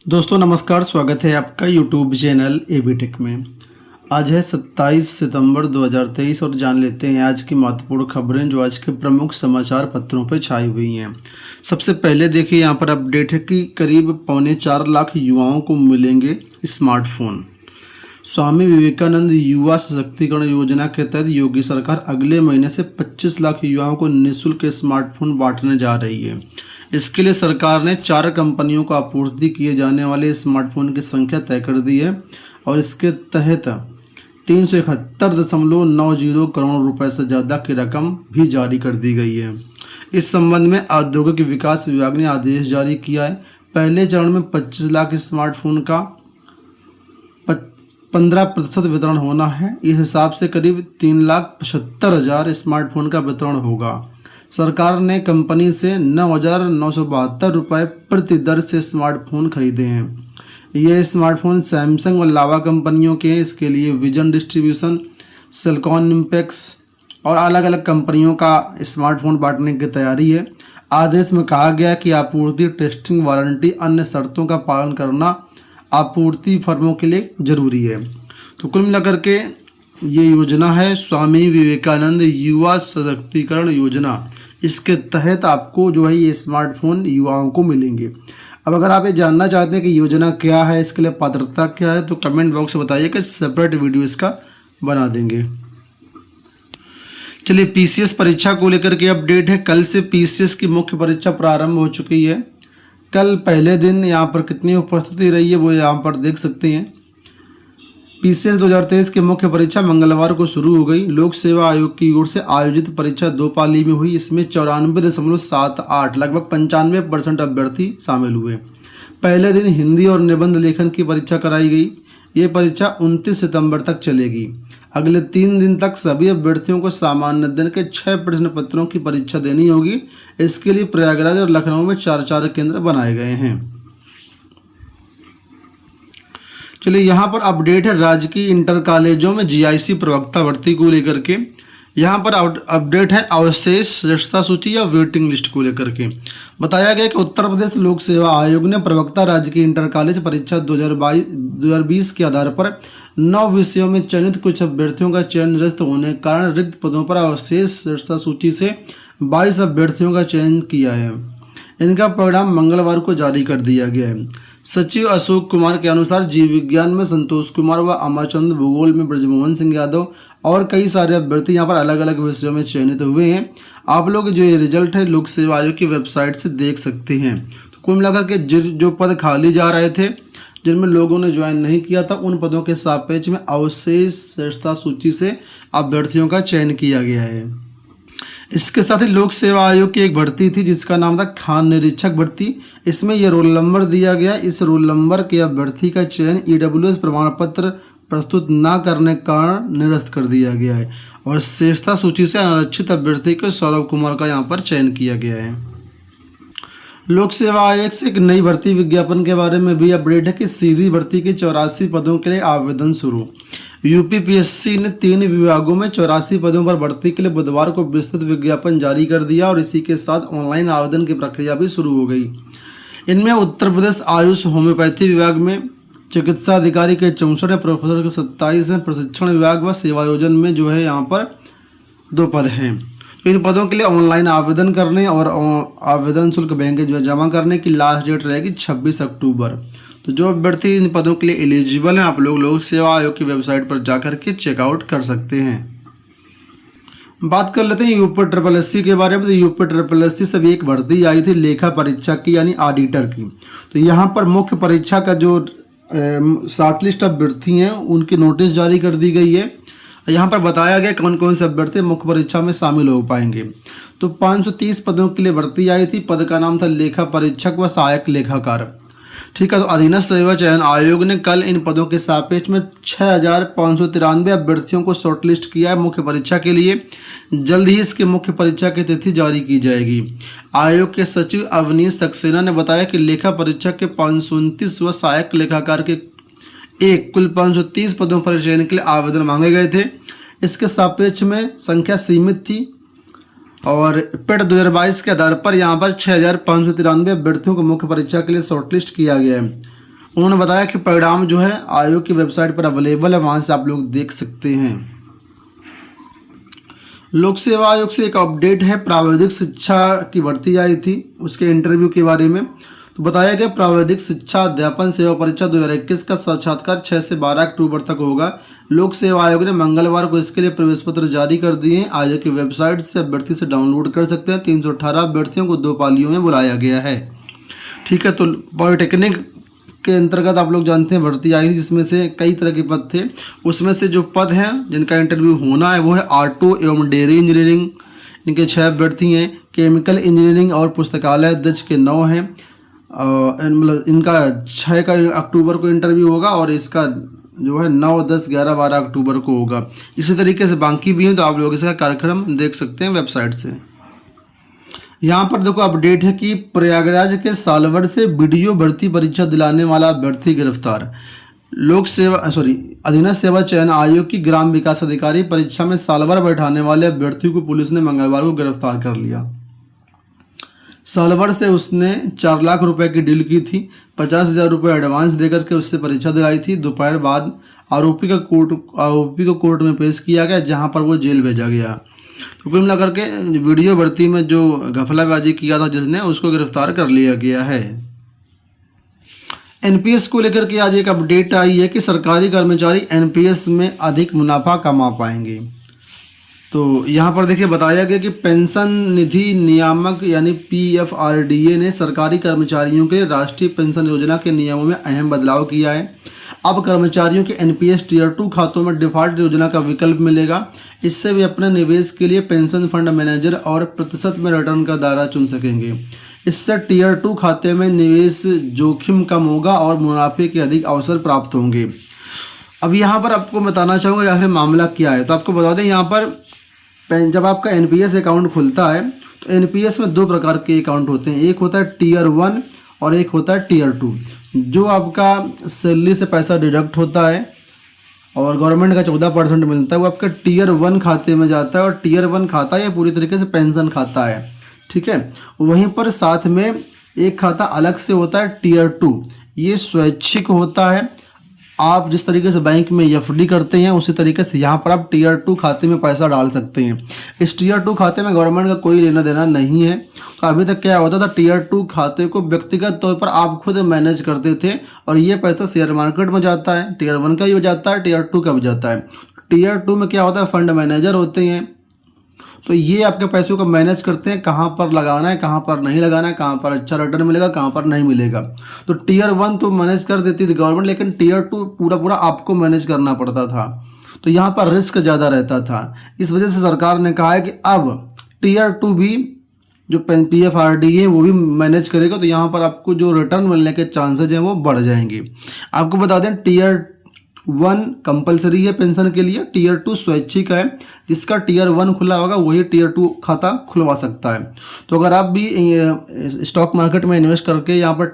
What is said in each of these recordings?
दोस्तों नमस्कार, स्वागत है आपका यूट्यूब चैनल एबी टेक में। आज है 27 सितंबर 2023 और जान लेते हैं आज की महत्वपूर्ण खबरें जो आज के प्रमुख समाचार पत्रों पर छाई हुई हैं। सबसे पहले देखिए यहाँ पर अपडेट है कि करीब 4.25 लाख युवाओं को मिलेंगे स्मार्टफोन। स्वामी विवेकानंद युवा सशक्तिकरण योजना के तहत योगी सरकार अगले महीने से 25 लाख युवाओं को निःशुल्क स्मार्टफोन बांटने जा रही है। इसके लिए सरकार ने 4 कंपनियों को आपूर्ति किए जाने वाले स्मार्टफोन की संख्या तय कर दी है और इसके तहत 371.90 करोड़ रुपए से ज़्यादा की रकम भी जारी कर दी गई है। इस संबंध में औद्योगिक विकास विभाग ने आदेश जारी किया है। पहले चरण में 25 लाख स्मार्टफोन का 15% वितरण होना है। इस हिसाब से करीब 3,75,000 स्मार्टफोन का वितरण होगा। सरकार ने कंपनी से 9,972 रुपये प्रति दर से स्मार्टफोन खरीदे हैं। ये स्मार्टफोन सैमसंग और लावा कंपनियों के हैं। इसके लिए विजन डिस्ट्रीब्यूशन, सिलिकॉन इम्पैक्स और अलग अलग कंपनियों का स्मार्टफोन बांटने की तैयारी है। आदेश में कहा गया कि आपूर्ति, टेस्टिंग, वारंटी, अन्य शर्तों का पालन करना आपूर्ति फर्मों के लिए जरूरी है। तो कुल मिलाकर के ये योजना है स्वामी विवेकानंद युवा सशक्तिकरण योजना। इसके तहत आपको जो है ये स्मार्टफोन युवाओं को मिलेंगे। अब अगर आप ये जानना चाहते हैं कि योजना क्या है, इसके लिए पात्रता क्या है, तो कमेंट बॉक्स में बताइए कि सेपरेट वीडियो इसका बना देंगे। चलिए पीसीएस परीक्षा को लेकर के अपडेट है। कल से पीसीएस की मुख्य परीक्षा प्रारंभ हो चुकी है। कल पहले दिन यहाँ पर कितनी उपस्थिति रही है वो यहाँ पर देख सकते हैं। पीसीएस 2023 की मुख्य परीक्षा मंगलवार को शुरू हो गई। लोक सेवा आयोग की ओर से आयोजित परीक्षा 2 पाली में हुई। इसमें 94.78 लगभग 95% अभ्यर्थी शामिल हुए। पहले दिन हिंदी और निबंध लेखन की परीक्षा कराई गई। ये परीक्षा 29 सितंबर तक चलेगी। अगले 3 दिन तक सभी अभ्यर्थियों को सामान्य दिन के 6 प्रश्न पत्रों की परीक्षा देनी होगी। इसके लिए प्रयागराज और लखनऊ में 4 केंद्र बनाए गए हैं। चलिए यहाँ पर अपडेट है राजकीय इंटर कॉलेजों में जीआईसी प्रवक्ता भर्ती को लेकर के। यहाँ पर अपडेट है अवशेष सदस्यता सूची या वेटिंग लिस्ट को लेकर के। बताया गया कि उत्तर प्रदेश लोक सेवा आयोग ने प्रवक्ता राजकीय इंटर कॉलेज परीक्षा 2020 के आधार पर 9 विषयों में चयनित कुछ अभ्यर्थियों का चयन निरस्त होने के कारण रिक्त पदों पर अवशेष सदस्यता सूची से 22 अभ्यर्थियों का चयन किया है। इनका परिणाम मंगलवार को जारी कर दिया गया है। सचिव अशोक कुमार के अनुसार जीव विज्ञान में संतोष कुमार व अमरचंद, भूगोल में ब्रजमोहन सिंह यादव और कई सारे अभ्यर्थी यहाँ पर अलग अलग विषयों में चयनित हुए हैं। आप लोग जो ये रिजल्ट है लोक सेवा आयोग की वेबसाइट से देख सकते हैं। तो कुल मिलाकर के जो पद खाली जा रहे थे, जिनमें लोगों ने ज्वाइन नहीं किया था, उन पदों के सापेक्ष में अवशेष सदस्यता सूची से अभ्यर्थियों का चयन किया गया है। इसके साथ ही लोक सेवा आयोग की एक भर्ती थी जिसका नाम था खान निरीक्षक भर्ती। इसमें यह रोल नंबर दिया गया। इस रोल नंबर के अभ्यर्थी का चयन ईडब्ल्यूएस प्रमाण पत्र प्रस्तुत न करने के कारण निरस्त कर दिया गया है और श्रेष्ठता सूची से आरक्षित अभ्यर्थी को सौरभ कुमार का यहाँ पर चयन किया गया है। लोक सेवा आयोग से एक नई भर्ती विज्ञापन के बारे में भी अपडेट है कि सीधी भर्ती के 84 पदों के लिए आवेदन शुरू। यूपीपीएससी ने 3 विभागों में 84 पदों पर भर्ती के लिए बुधवार को विस्तृत विज्ञापन जारी कर दिया और इसी के साथ ऑनलाइन आवेदन की प्रक्रिया भी शुरू हो गई। इनमें उत्तर प्रदेश आयुष होम्योपैथी विभाग में चिकित्सा अधिकारी के 64 हैं, प्रोफेसर के 27 हैं, प्रशिक्षण विभाग व सेवायोजन में जो है यहाँ पर 2 पद हैं। तो इन पदों के लिए ऑनलाइन आवेदन करने और आवेदन शुल्क बैंक में जमा करने की लास्ट डेट रहेगी 26 अक्टूबर। तो जो अभ्यर्थी इन पदों के लिए एलिजिबल हैं, आप लोग लोक सेवा आयोग की वेबसाइट पर जाकर के चेकआउट कर सकते हैं। बात कर लेते हैं यूपी ट्रिपल एससी के बारे में। तो यूपी ट्रिपल एससी से भी एक भर्ती आई थी लेखा परीक्षा की यानी ऑडिटर की। तो यहाँ पर मुख्य परीक्षा का जो शॉर्टलिस्ट अभ्यर्थी हैं उनकी नोटिस जारी कर दी गई है। यहाँ पर बताया गया कौन कौन से अभ्यर्थी मुख्य परीक्षा में शामिल हो पाएंगे। तो 530 पदों के लिए भर्ती आई थी। पद का नाम था लेखा परीक्षक व सहायक लेखाकार। ठीक है, तो अधीनस्थ सेवा चयन आयोग ने कल इन पदों के सापेक्ष में 6,593 अभ्यर्थियों को शॉर्टलिस्ट किया है मुख्य परीक्षा के लिए। जल्द ही इसके मुख्य परीक्षा की तिथि जारी की जाएगी। आयोग के सचिव अवनीश सक्सेना ने बताया कि लेखा परीक्षक के 529 व सहायक लेखाकार के कुल 530 पदों पर चयन के लिए आवेदन मांगे गए थे। इसके सापेक्ष में संख्या सीमित थी और पेड 2022 के आधार पर यहाँ पर 6,593 अभ्यर्थियों को मुख्य परीक्षा के लिए शॉर्टलिस्ट किया गया है। उन्होंने बताया कि परिणाम जो है आयोग की वेबसाइट पर अवेलेबल है, वहाँ से आप लोग देख सकते हैं। लोक सेवा आयोग से एक अपडेट है, प्राविधिक शिक्षा की भर्ती आई थी, उसके इंटरव्यू के बारे में। तो बताया गया प्राविधिक शिक्षा अध्यापन सेवा परीक्षा 2021 का साक्षात्कार 6 से 12 अक्टूबर तक होगा। लोक सेवा आयोग ने मंगलवार को इसके लिए प्रवेश पत्र जारी कर दिए हैं। आयोग की वेबसाइट से अभ्यर्थी से डाउनलोड कर सकते हैं। 318 अभ्यर्थियों को 2 पालियों में बुलाया गया है। ठीक है, तो पॉलिटेक्निक के अंतर्गत आप लोग जानते हैं भर्ती आई थी, जिसमें से कई तरह के पद थे। उसमें से जो पद हैं जिनका इंटरव्यू होना है वो है ऑटो एवं डेयरी इंजीनियरिंग, इनके 6 अभ्यर्थी हैं। केमिकल इंजीनियरिंग और पुस्तकालय अध्यक्ष के 9 हैं। मतलब इनका 6 का अक्टूबर को इंटरव्यू होगा और इसका जो है 9, 10, 11, 12 अक्टूबर को होगा। इसी तरीके से बाकी भी हैं, तो आप लोग इसका कार्यक्रम देख सकते हैं वेबसाइट से। यहाँ पर देखो अपडेट है कि प्रयागराज के सालवर से वीडियो भर्ती परीक्षा दिलाने वाला अभ्यर्थी गिरफ्तार। अधीनस्थ सेवा चयन आयोग की ग्राम विकास अधिकारी परीक्षा में सालवर बैठाने वाले अभ्यर्थी को पुलिस ने मंगलवार को गिरफ्तार कर लिया। सालवर से उसने 4 लाख रुपए की डील की थी। 50,000 रुपये एडवांस देकर के उससे परीक्षा दिलाई थी। दोपहर बाद आरोपी को कोर्ट में पेश किया गया, जहां पर वो जेल भेजा गया। तो कुल मिलाकर के वीडियो भर्ती में जो घपलाबाजी किया था जिसने, उसको गिरफ्तार कर लिया गया है। एनपीएस को लेकर के आज एक अपडेट आई है कि सरकारी कर्मचारी एनपीएस में अधिक मुनाफा कमा पाएंगे। तो यहाँ पर देखिए बताया गया कि पेंशन निधि नियामक यानी पीएफआरडीए ने सरकारी कर्मचारियों के राष्ट्रीय पेंशन योजना के नियमों में अहम बदलाव किया है। अब कर्मचारियों के एनपीएस टियर 2 खातों में डिफॉल्ट योजना का विकल्प मिलेगा। इससे वे अपने निवेश के लिए पेंशन फंड मैनेजर और प्रतिशत में रिटर्न का दायरा चुन सकेंगे। इससे टियर 2 खाते में निवेश जोखिम कम होगा और मुनाफे के अधिक अवसर प्राप्त होंगे। अब यहाँ पर आपको बताना चाहूँगा आखिर मामला क्या है। तो आपको बता दें, यहाँ पर जब आपका एनपीएस अकाउंट खुलता है तो एनपीएस में 2 प्रकार के अकाउंट होते हैं। एक होता है टियर 1 और एक होता है टियर 2। जो आपका सैलरी से पैसा डिडक्ट होता है और गवर्नमेंट का 14% मिलता है, वो आपका टियर 1 खाते में जाता है। और टियर 1 खाता ये पूरी तरीके से पेंशन खाता है। ठीक है, वहीं पर साथ में एक खाता अलग से होता है टियर 2। ये स्वैच्छिक होता है। आप जिस तरीके से बैंक में एफडी करते हैं उसी तरीके से यहाँ पर आप टियर 2 खाते में पैसा डाल सकते हैं। इस टियर 2 खाते में गवर्नमेंट का कोई लेना देना नहीं है। तो अभी तक क्या होता था, टियर 2 खाते को व्यक्तिगत तौर पर आप खुद मैनेज करते थे और ये पैसा शेयर मार्केट में जाता है। टियर 1 का भी जाता है, टियर 2 का भी जाता है। टियर 2 में क्या होता है, फंड मैनेजर होते हैं। तो ये आपके पैसों को मैनेज करते हैं, कहाँ पर लगाना है, कहाँ पर नहीं लगाना है, कहाँ पर अच्छा रिटर्न मिलेगा, कहाँ पर नहीं मिलेगा। तो टियर 1 तो मैनेज कर देती थी गवर्नमेंट, लेकिन टियर 2 पूरा आपको मैनेज करना पड़ता था। तो यहाँ पर रिस्क ज़्यादा रहता था। इस वजह से सरकार ने कहा है कि अब टियर 2 भी जो पीएफआरडी है वो भी मैनेज करेगा। तो यहाँ पर आपको जो रिटर्न मिलने के चांसेज हैं वो बढ़ जाएंगे। आपको बता दें, टियर 1 कंपलसरी है पेंशन के लिए, टियर 2 स्वैच्छिक है। जिसका टियर 1 खुला होगा वही टियर 2 खाता खुलवा सकता है। तो अगर आप भी स्टॉक मार्केट में इन्वेस्ट करके यहाँ पर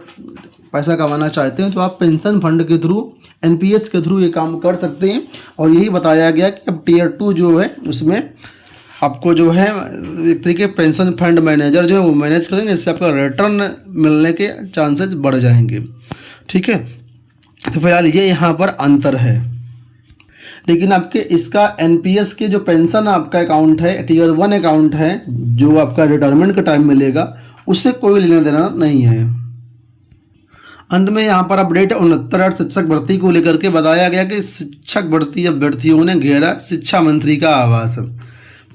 पैसा कमाना चाहते हैं तो आप पेंशन फंड के थ्रू, एनपीएस के थ्रू ये काम कर सकते हैं। और यही बताया गया कि अब टियर 2 जो है उसमें आपको जो है एक तरीके पेंशन फंड मैनेजर जो है वो मैनेज करेंगे, इससे आपका रिटर्न मिलने के चांसेस बढ़ जाएंगे। ठीक है, तो फिलहाल ये यहाँ पर अंतर है। लेकिन आपके इसका एनपीएस के जो पेंशन आपका अकाउंट है, टियर 1 अकाउंट है, जो आपका रिटायरमेंट का टाइम मिलेगा, उससे कोई लेना देना नहीं है। अंत में यहाँ पर अपडेट 69 शिक्षक भर्ती को लेकर के बताया गया कि शिक्षक भर्ती अभ्यर्थियों ने घेरा शिक्षा मंत्री का आवास।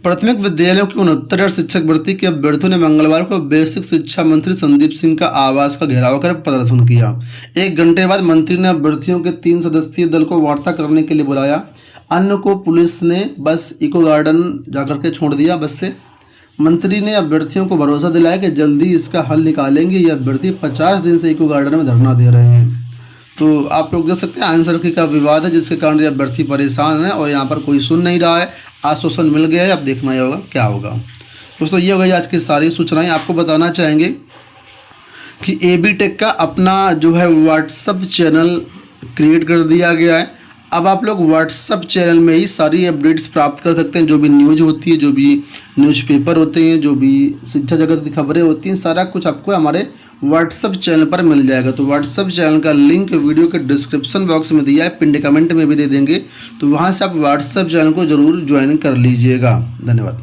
प्राथमिक विद्यालयों की 69 शिक्षक भर्ती के अभ्यर्थियों ने मंगलवार को बेसिक शिक्षा मंत्री संदीप सिंह का आवास का घेराव कर प्रदर्शन किया। 1 घंटे बाद मंत्री ने अभ्यर्थियों के 3 सदस्यीय दल को वार्ता करने के लिए बुलाया। अन्य को पुलिस ने बस इको गार्डन जाकर के छोड़ दिया। बस से मंत्री ने अभ्यर्थियों को भरोसा दिलाया कि जल्दी इसका हल निकालेंगे। ये अभ्यर्थी 50 दिन से इको गार्डन में धरना दे रहे हैं। तो आप लोग देख सकते हैं आंसर की का विवाद है, जिसके कारण ये अभ्यर्थी परेशान है और यहाँ पर कोई सुन नहीं रहा है। आश्वासन मिल गया है, अब देखना ही होगा क्या होगा। दोस्तों ये हो गई आज की सारी सूचनाएं। आपको बताना चाहेंगे कि एबी टेक का अपना जो है व्हाट्सअप चैनल क्रिएट कर दिया गया है। अब आप लोग व्हाट्सअप चैनल में ही सारी अपडेट्स प्राप्त कर सकते हैं। जो भी न्यूज़ होती है, जो भी न्यूज़पेपर होते हैं, जो भी शिक्षा जगत की खबरें होती हैं, सारा कुछ आपको हमारे व्हाट्सएप चैनल पर मिल जाएगा। तो व्हाट्सएप चैनल का लिंक वीडियो के डिस्क्रिप्शन बॉक्स में दिया है, पिन कमेंट में भी दे देंगे, तो वहाँ से आप व्हाट्सएप चैनल को ज़रूर ज्वाइन कर लीजिएगा। धन्यवाद।